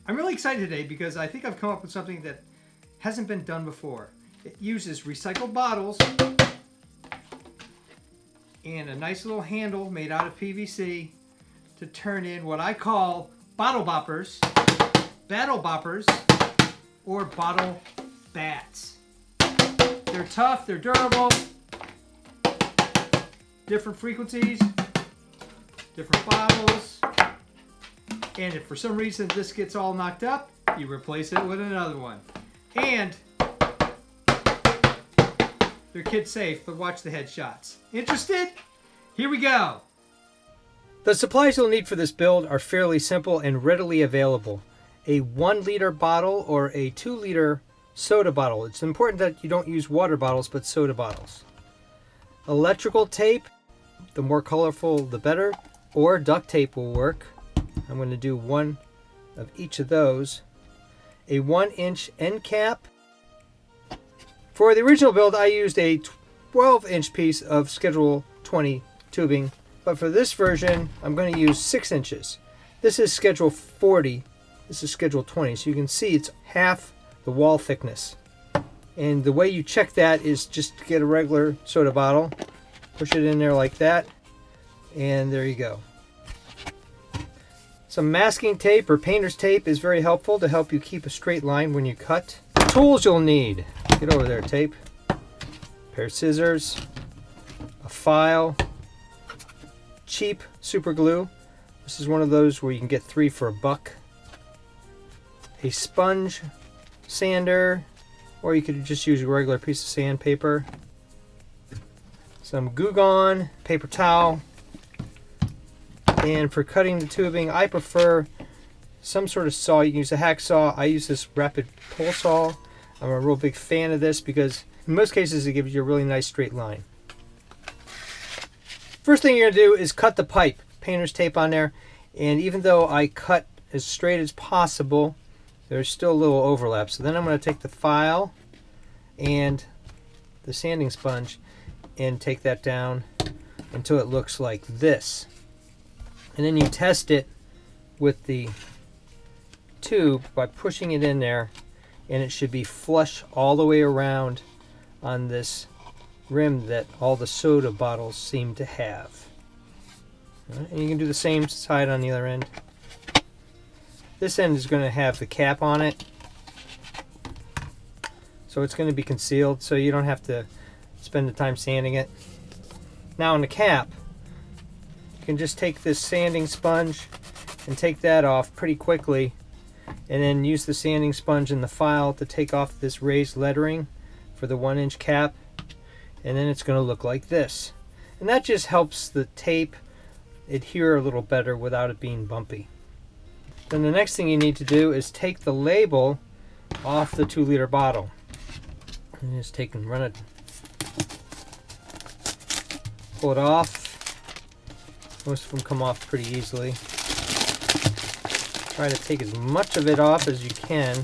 I'm really excited today because I think I've come up with something that hasn't been done before. It uses recycled bottles and a nice little handle made out of PVC to turn in what I call bottle boppers, battle boppers, or bottle bats. They're tough, they're durable, different frequencies, different bottles, and if for some reason this gets all knocked up, you replace it with another one. And they're kid safe, but watch the headshots. Interested? Here we go. The supplies you'll need for this build are fairly simple and readily available. A 1 liter bottle or a 2 liter soda bottle. It's important that you don't use water bottles, but soda bottles. Electrical tape, the more colorful the better, or duct tape will work. I'm going to do one of each of those. A 1-inch end cap. For the original build, I used a 12-inch piece of Schedule 20 tubing, but for this version, I'm going to use 6 inches. This is Schedule 40, this is Schedule 20, so you can see it's half the wall thickness. And the way you check that is just to get a regular soda bottle, push it in there like that, and there you go. Some masking tape or painter's tape is very helpful to help you keep a straight line when you cut. Tools you'll need. Get over there, tape. A pair of scissors, a file, cheap super glue. This is one of those where you can get 3 for $1. A sponge sander, or you could just use a regular piece of sandpaper. Some Goo Gone, paper towel. And for cutting the tubing, I prefer some sort of saw. You can use a hacksaw. I use this rapid pull saw. I'm a real big fan of this because in most cases it gives you a really nice straight line. First thing you're going to do is cut the pipe. Painter's tape on there. And even though I cut as straight as possible, there's still a little overlap. So then I'm going to take the file and the sanding sponge and take that down until it looks like this. And then you test it with the tube by pushing it in there, and it should be flush all the way around on this rim that all the soda bottles seem to have. Right, and you can do the same side on the other end. This end is going to have the cap on it, so it's going to be concealed, so you don't have to spend the time sanding it. Now on the cap, you can just take this sanding sponge and take that off pretty quickly, and then use the sanding sponge and the file to take off this raised lettering for the 1-inch cap, and then it's going to look like this. And that just helps the tape adhere a little better without it being bumpy. Then the next thing you need to do is take the label off the 2 liter bottle. And just take and run it, pull it off. Most of them come off pretty easily. Try to take as much of it off as you can,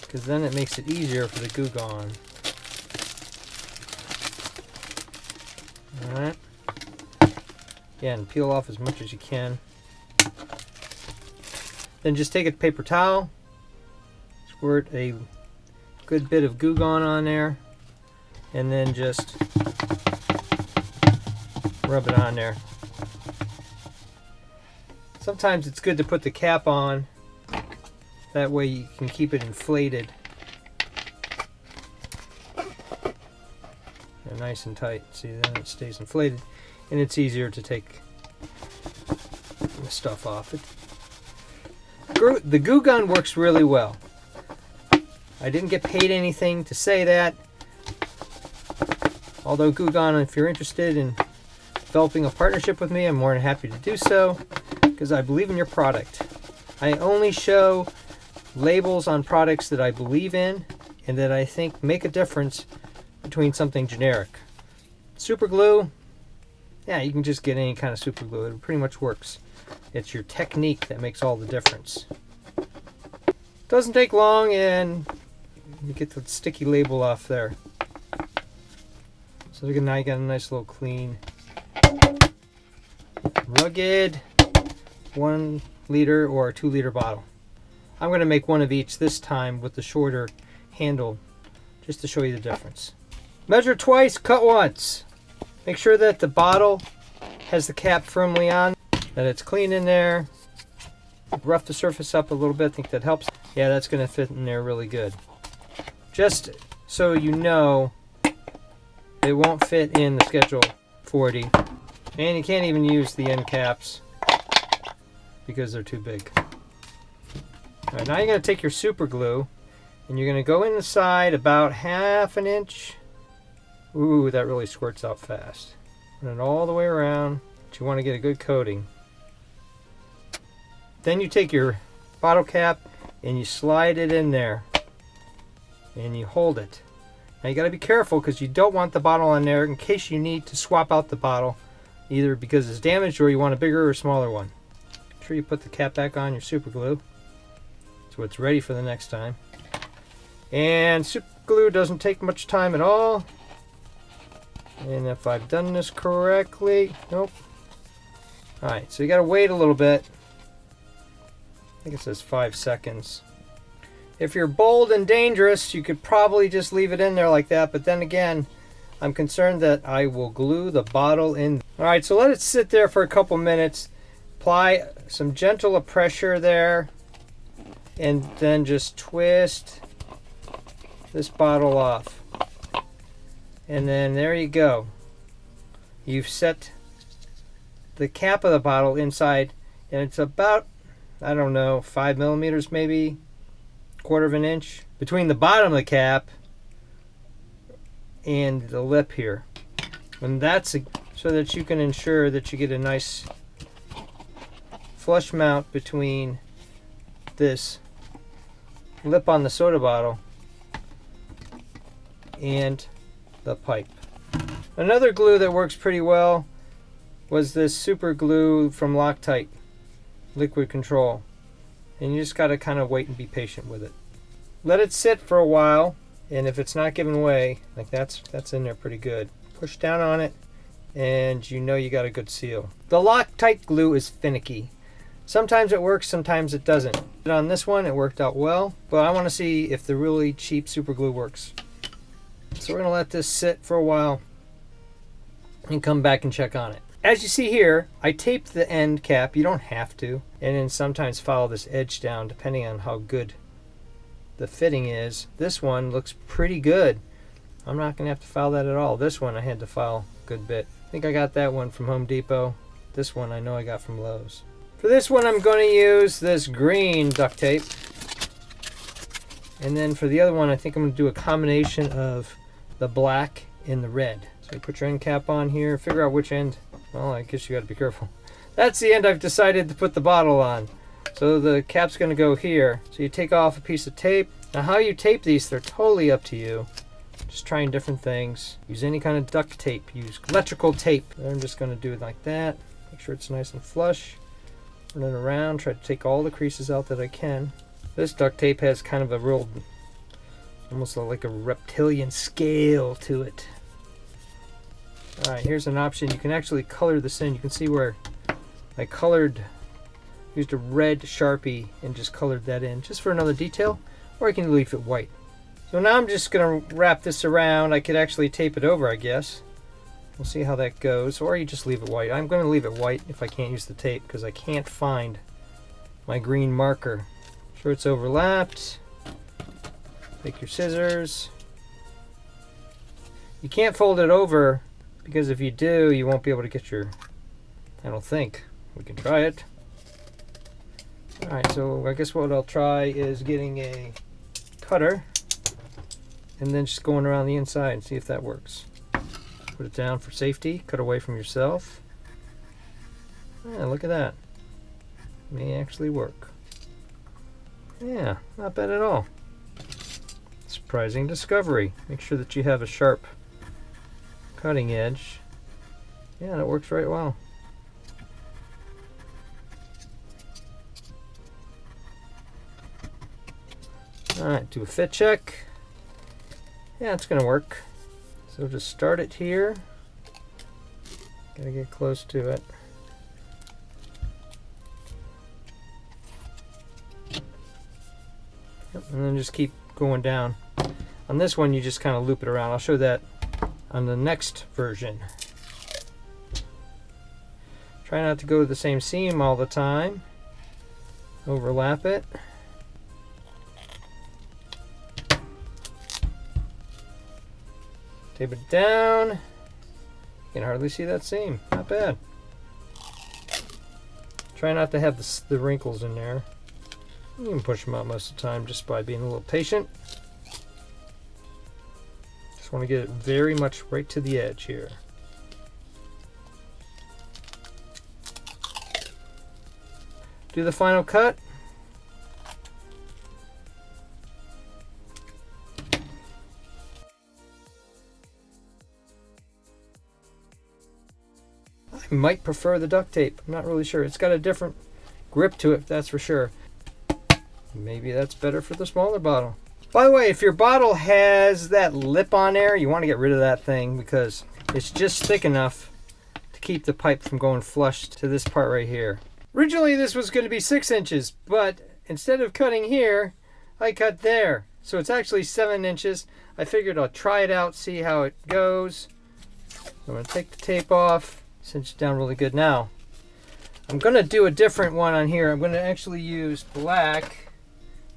because then it makes it easier for the Goo Gone. Alright. Yeah, and peel off as much as you can. Then just take a paper towel, squirt a good bit of Goo Gone on there, and then just rub it on there. Sometimes it's good to put the cap on, that way you can keep it inflated and nice and tight. See, then it stays inflated and it's easier to take the stuff off. The Goo Gone works really well. I didn't get paid anything to say that, although Goo Gone, if you're interested in developing a partnership with me, I'm more than happy to do so, because I believe in your product. I only show labels on products that I believe in and that I think make a difference between something generic. Super glue, yeah, you can just get any kind of super glue. It pretty much works. It's your technique that makes all the difference. Doesn't take long, and you get the sticky label off there. So now you got a nice little clean, rugged 1 liter or 2 liter bottle. I'm going to make one of each this time with the shorter handle, just to show you the difference. Measure twice, cut once. Make sure that the bottle has the cap firmly on, that it's clean in there. Rough the surface up a little bit, I think that helps. Yeah, that's going to fit in there really good. Just so you know, it won't fit in the Schedule 40. And you can't even use the end caps because they're too big. Alright, now you're going to take your super glue and you're going to go in the side about 1/2 inch. Ooh, that really squirts out fast. Run it all the way around, but you want to get a good coating. Then you take your bottle cap and you slide it in there and you hold it. Now you got to be careful because you don't want the bottle on there in case you need to swap out the bottle, either because it's damaged or you want a bigger or smaller one. Make sure you put the cap back on your super glue so it's ready for the next time. And super glue doesn't take much time at all. And if I've done this correctly, nope. Alright, so you got to wait a little bit. I think it says 5 seconds. If you're bold and dangerous, you could probably just leave it in there like that, but then again, I'm concerned that I will glue the bottle in. Alright, so let it sit there for a couple minutes. Apply some gentle pressure there, and then just twist this bottle off. And then there you go. You've set the cap of the bottle inside, and it's about, I don't know, 5 millimeters maybe, 1/4 inch between the bottom of the cap and the lip here. And that's so that you can ensure that you get a nice flush mount between this lip on the soda bottle and the pipe. Another glue that works pretty well was this super glue from Loctite Liquid Control, and you just got to kind of wait and be patient with it. Let it sit for a while, and if it's not giving way, like that's in there pretty good, push down on it and you know you got a good seal. The Loctite glue is finicky. Sometimes it works, sometimes it doesn't. On this one it worked out well, but I want to see if the really cheap super glue works. So we're going to let this sit for a while and come back and check on it. As you see here, I taped the end cap. You don't have to. And then sometimes follow this edge down depending on how good the fitting is. This one looks pretty good. I'm not going to have to file that at all. This one I had to file a good bit. I think I got that one from Home Depot. This one I know I got from Lowe's. For this one I'm going to use this green duct tape. And then for the other one I think I'm going to do a combination of the black and the red. So you put your end cap on here, figure out which end. Well, I guess you got to be careful. That's the end I've decided to put the bottle on. So the cap's going to go here. So you take off a piece of tape. Now how you tape these, they're totally up to you. Just trying different things. Use any kind of duct tape. Use electrical tape. I'm just going to do it like that. Make sure it's nice and flush. Run it around. Try to take all the creases out that I can. This duct tape has kind of a real, almost like a reptilian scale to it. Alright, here's an option. You can actually color this in. You can see where I used a red Sharpie and just colored that in just for another detail, or I can leave it white. So now I'm just going to wrap this around. I could actually tape it over, I guess. We'll see how that goes, or you just leave it white. I'm going to leave it white if I can't use the tape because I can't find my green marker. Make sure it's overlapped. Take your scissors. You can't fold it over because if you do, you won't be able to get your, I don't think. We can try it. Alright, so I guess what I'll try is getting a cutter and then just going around the inside and see if that works. Put it down for safety, cut away from yourself. Yeah, look at that. May actually work. Yeah, not bad at all. Surprising discovery. Make sure that you have a sharp cutting edge. Yeah, that works right well. Alright, do a fit check. Yeah, it's gonna work. So just start it here. Gotta get close to it. Yep, and then just keep going down. On this one, you just kind of loop it around. I'll show that on the next version. Try not to go to the same seam all the time. Overlap it. Tape it down. You can hardly see that seam. Not bad. Try not to have the wrinkles in there. You can push them out most of the time just by being a little patient. Just want to get it very much right to the edge here. Do the final cut. I might prefer the duct tape. I'm not really sure. It's got a different grip to it, that's for sure. Maybe that's better for the smaller bottle. By the way, if your bottle has that lip on there, you want to get rid of that thing because it's just thick enough to keep the pipe from going flush to this part right here. Originally this was going to be 6 inches, but instead of cutting here, I cut there. So it's actually 7 inches. I figured I'll try it out, see how it goes. I'm going to take the tape off, cinch it down really good now. I'm going to do a different one on here. I'm going to actually use black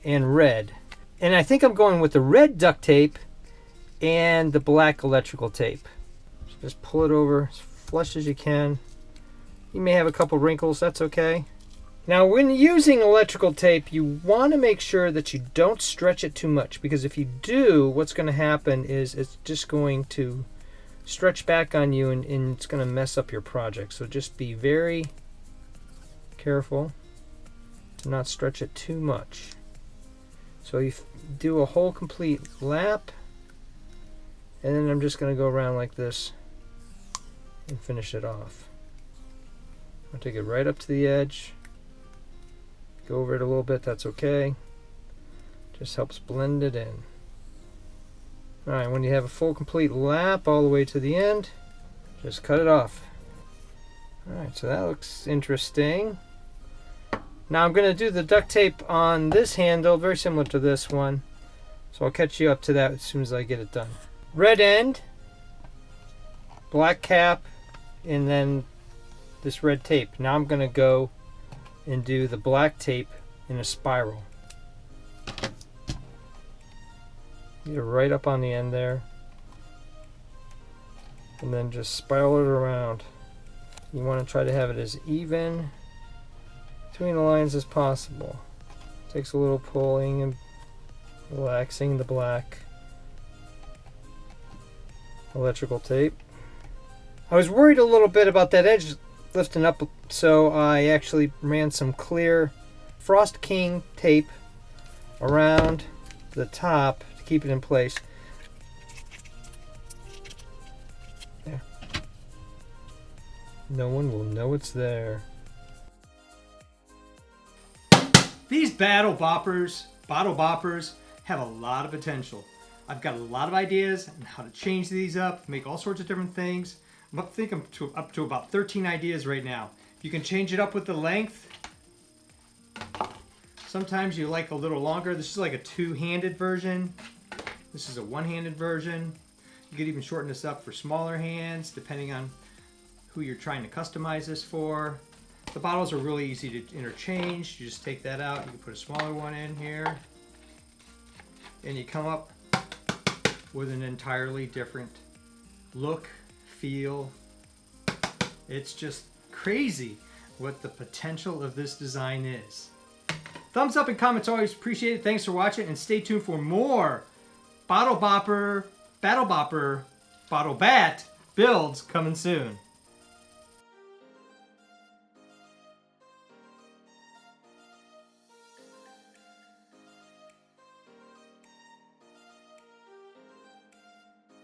and red. And I think I'm going with the red duct tape and the black electrical tape. So just pull it over as flush as you can. You may have a couple wrinkles, that's okay. Now when using electrical tape, you want to make sure that you don't stretch it too much, because if you do, what's going to happen is it's just going to stretch back on you and it's going to mess up your project. So just be very careful to not stretch it too much. So you do a whole complete lap, and then I'm just going to go around like this and finish it off. I'll take it right up to the edge, go over it a little bit, that's okay. Just helps blend it in. Alright, when you have a full complete lap all the way to the end, just cut it off. Alright, so that looks interesting. Now I'm going to do the duct tape on this handle, very similar to this one. So I'll catch you up to that as soon as I get it done. Red end, black cap, and then this red tape. Now I'm going to go and do the black tape in a spiral. Get it right up on the end there. And then just spiral it around. You want to try to have it as even between the lines as possible. Takes a little pulling and relaxing the black electrical tape. I was worried a little bit about that edge lifting up, so I actually ran some clear Frost King tape around the top to keep it in place. There. No one will know it's there. These bottle boppers, have a lot of potential. I've got a lot of ideas on how to change these up, make all sorts of different things. I'm up to about 13 ideas right now. You can change it up with the length. Sometimes you like a little longer. This is like a two-handed version. This is a one-handed version. You could even shorten this up for smaller hands, depending on who you're trying to customize this for. The bottles are really easy to interchange. You just take that out. You can put a smaller one in here. And you come up with an entirely different look, feel. It's just crazy what the potential of this design is. Thumbs up and comments always appreciated. Thanks for watching, and stay tuned for more bottle bopper, battle bopper, bottle bat builds coming soon.